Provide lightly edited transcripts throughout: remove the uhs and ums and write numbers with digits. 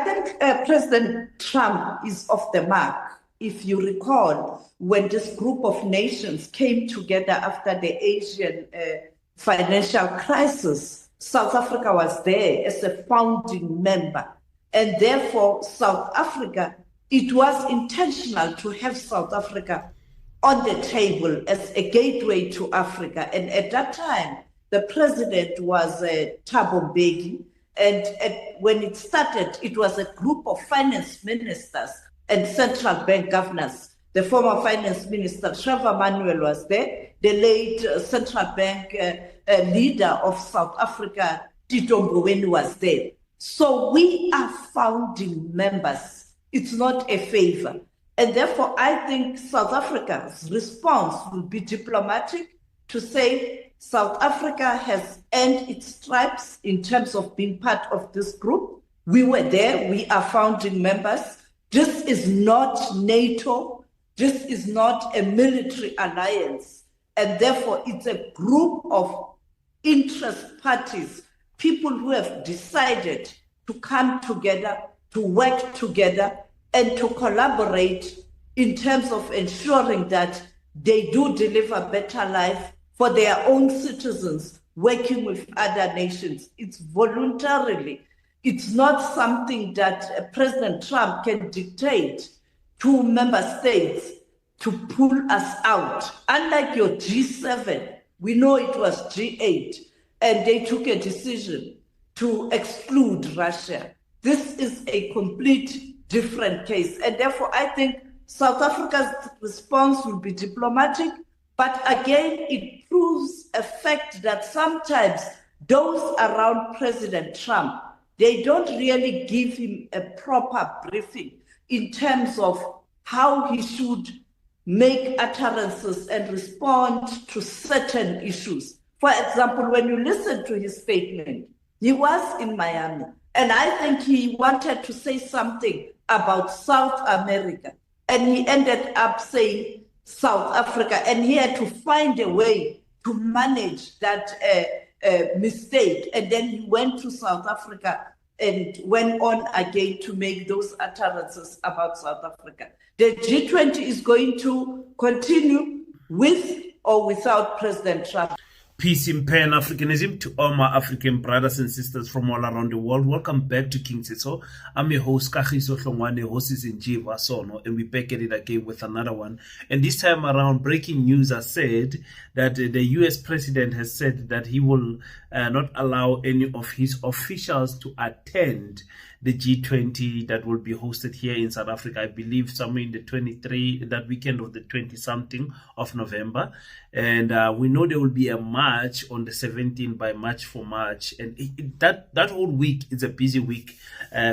think President Trump is off the mark. If you recall, when this group of nations came together after the Asian financial crisis, South Africa was there as a founding member. And therefore, South Africa, it was intentional to have South Africa on the table as a gateway to Africa. And at that time, the president was Thabo Mbeki. And when it started, it was a group of finance ministers and central bank governors. The former finance minister, Trevor Manuel, was there. The late central bank leader of South Africa, Tito Mboweni, was there. So we are founding members. It's not a favor. And therefore, I think South Africa's response will be diplomatic to say South Africa has earned its stripes in terms of being part of this group. We were there. We are founding members. This is not NATO. This is not a military alliance. And therefore, it's a group of interest parties, people who have decided to come together, to work together, and to collaborate in terms of ensuring that they do deliver better life for their own citizens, working with other nations. It's voluntarily. It's not something that President Trump can dictate to member states to pull us out. Unlike your G7, we know it was G8, and they took a decision to exclude Russia. This is a complete different case. And therefore, I think South Africa's response will be diplomatic, but again, it proves a fact that sometimes those around President Trump, they don't really give him a proper briefing in terms of how he should make utterances and respond to certain issues. For example, when you listen to his statement, he was in Miami, and I think he wanted to say something about South America, and he ended up saying South Africa, and he had to find a way to manage that mistake. And then he went to South Africa and went on again to make those utterances about South Africa. The G20 is going to continue with or without President Trump. Peace in Pan-Africanism to all my African brothers and sisters from all around the world. Welcome back to King Setso. I'm your host, Kagiso Hlongwane, host is in Jiva Sono, and we're back at it again with another one. And this time around, breaking news has said that the US president has said that he will not allow any of his officials to attend the G20 that will be hosted here in South Africa, I believe somewhere in the 23, that weekend of the 20-something of November. And we know there will be a march on the 17th by March for March. And that whole week is a busy week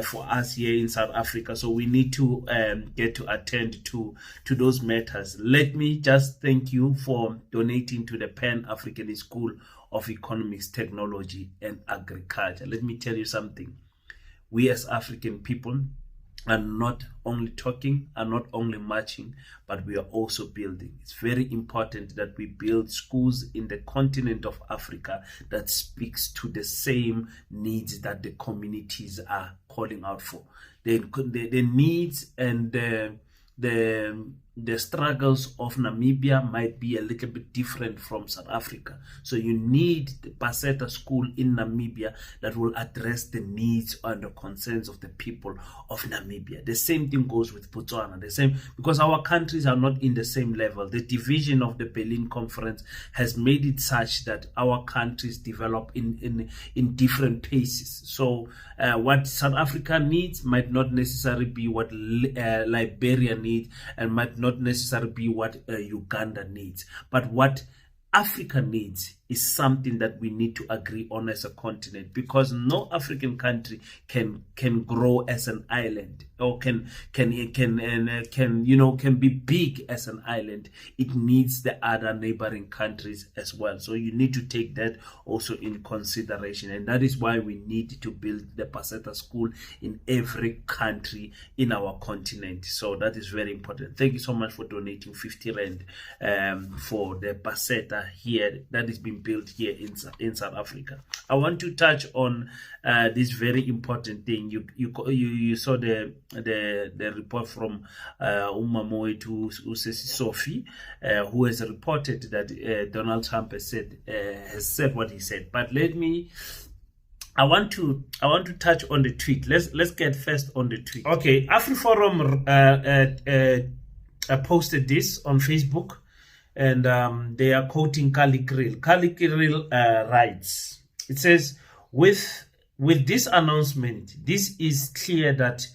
for us here in South Africa. So we need to get to attend to those matters. Let me just thank you for donating to the Pan-African School of Economics, Technology and Agriculture. Let me tell you something. We as African people are not only talking, are not only marching, but we are also building. It's very important that we build schools in the continent of Africa that speaks to the same needs that the communities are calling out for. The needs and the struggles of Namibia might be a little bit different from South Africa. So you need the Paseta school in Namibia that will address the needs and the concerns of the people of Namibia. The same thing goes with Botswana. The same, because our countries are not in the same level. The division of the Berlin Conference has made it such that our countries develop in different paces. So what South Africa needs might not necessarily be what Liberia needs, and might not necessarily be what Uganda needs. But what Africa needs is something that we need to agree on as a continent, because no African country can grow as an island, or can be big as an island. It needs the other neighboring countries as well. So you need to take that also in consideration, and that is why we need to build the Paseta school in every country in our continent. So that is very important. Thank you so much for donating 50 rand for the Paseta here. That is being built here in South Africa. I want to touch on this very important thing. You saw the report from Umamoe to Usesi Sophie, who has reported that Donald Trump has said what he said. But I want to touch on the tweet. Let's get first on the tweet. Okay, AfriForum posted this on Facebook, and they are quoting Kali Krill. Kali Krill writes, it says, with this announcement, this is clear that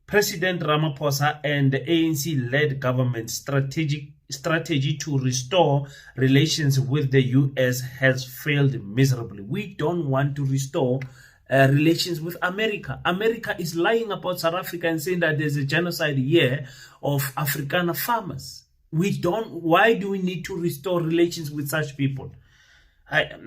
President Ramaphosa and the ANC-led government strategy to restore relations with the US has failed miserably. We don't want to restore relations with America. America is lying about South Africa and saying that there's a genocide here of Afrikaner farmers. Why do we need to restore relations with such people? Where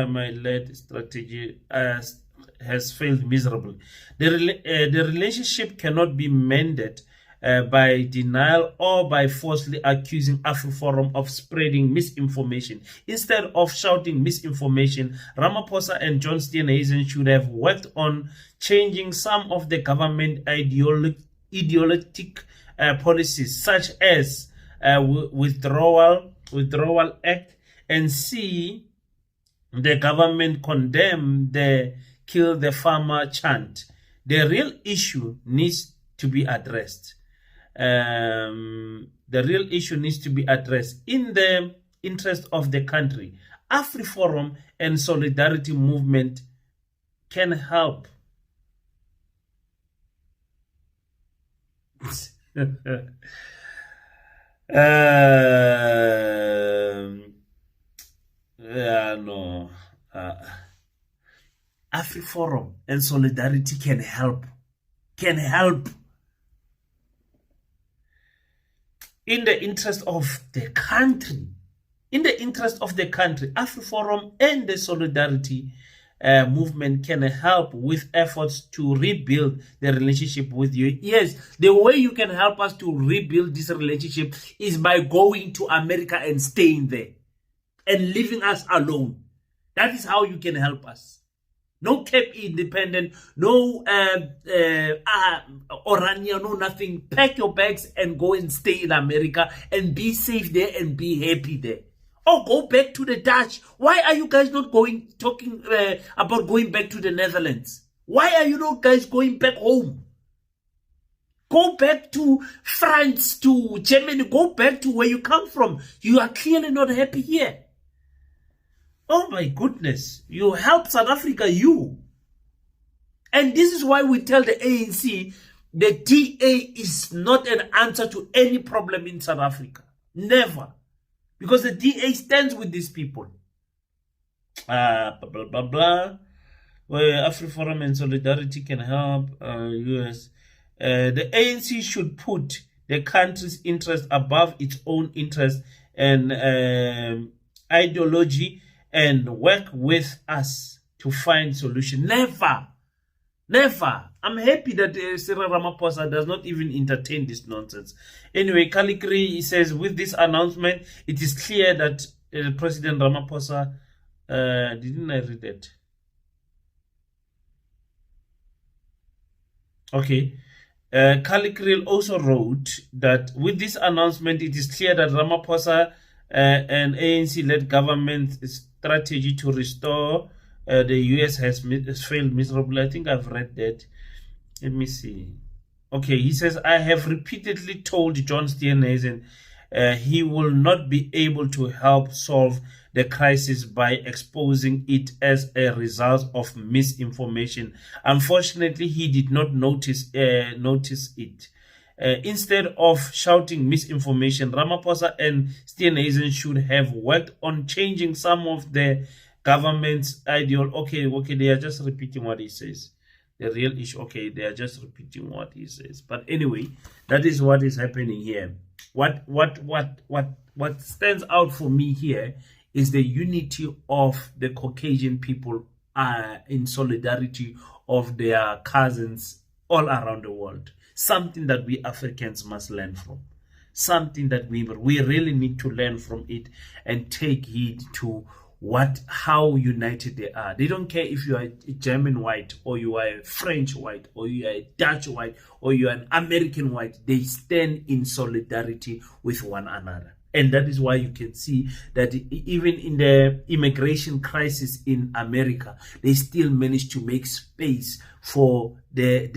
my led strategy has failed miserably. The relationship cannot be mended by denial or by falsely accusing AfriForum of spreading misinformation. Instead of shouting misinformation, Ramaphosa and John Steenhuisen should have worked on changing some of the government ideological policies, such as withdrawal act, and see the government condemn the kill the farmer chant. The real issue needs to be addressed. The real issue needs to be addressed in the interest of the country. AfriForum and Solidarity Movement can help. AfriForum and Solidarity can help. In the interest of the country. AfriForum and the Solidarity movement can help with efforts to rebuild the relationship with you. Yes, the way you can help us to rebuild this relationship is by going to America and staying there and leaving us alone. That is how you can help us. No Cape Independent, no Orania, no nothing. Pack your bags and go and stay in America and be safe there and be happy there. Or go back to the Dutch. Why are you guys not talking about going back to the Netherlands? Why are you not guys going back home? Go back to France, to Germany. Go back to where you come from. You are clearly not happy here. Oh my goodness. You help South Africa, you. And this is why we tell the ANC the DA is not an answer to any problem in South Africa. Never. Because the DA stands with these people. Blah, blah, blah. Where AfriForum and Solidarity can help US. The ANC should put the country's interest above its own interest and ideology and work with us to find solution. Never. I'm happy that Cyril Ramaphosa does not even entertain this nonsense. Anyway, Kalikri says, with this announcement, it is clear that President Ramaphosa, didn't I read that? Okay. Kalikri also wrote that with this announcement, it is clear that Ramaphosa and ANC-led government strategy to restore the US has failed miserably. I think I've read that. Let me see. Okay, he says, I have repeatedly told John Steenhuisen he will not be able to help solve the crisis by exposing it as a result of misinformation. Unfortunately, he did not notice it. Instead of shouting misinformation, Ramaphosa and Steenhuisen should have worked on changing some of the government's ideology. Okay, they are just repeating what he says. The real issue, okay, they are just repeating what he says. But anyway, that is what is happening here. What stands out for me here is the unity of the Caucasian people in solidarity of their cousins all around the world. Something that we Africans must learn from. something that we really need to learn from it and take heed to how united they are. They don't care if you are a German white, or you are a French white, or you are a Dutch white, or you are an American white. They stand in solidarity with one another. And that is why you can see that even in the immigration crisis in America, they still managed to make space for the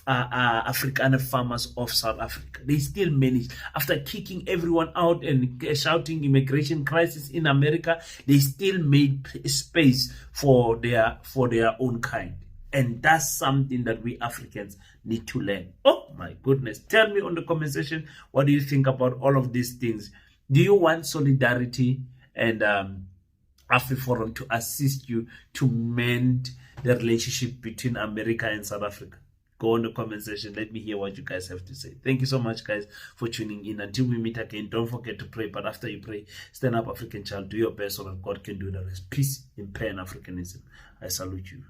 Afrikaner farmers of South Africa. They still managed, after kicking everyone out and shouting immigration crisis in America, they still made space for their own kind. And that's something that we Africans need to learn. Oh my goodness. Tell me on the comment section, what do you think about all of these things? Do you want solidarity and AfriForum to assist you to mend the relationship between America and South Africa? Go on the comment section. Let me hear what you guys have to say. Thank you so much, guys, for tuning in. Until we meet again, don't forget to pray. But after you pray, stand up, African child. Do your best so that God can do the rest. Peace in Pan-Africanism. I salute you.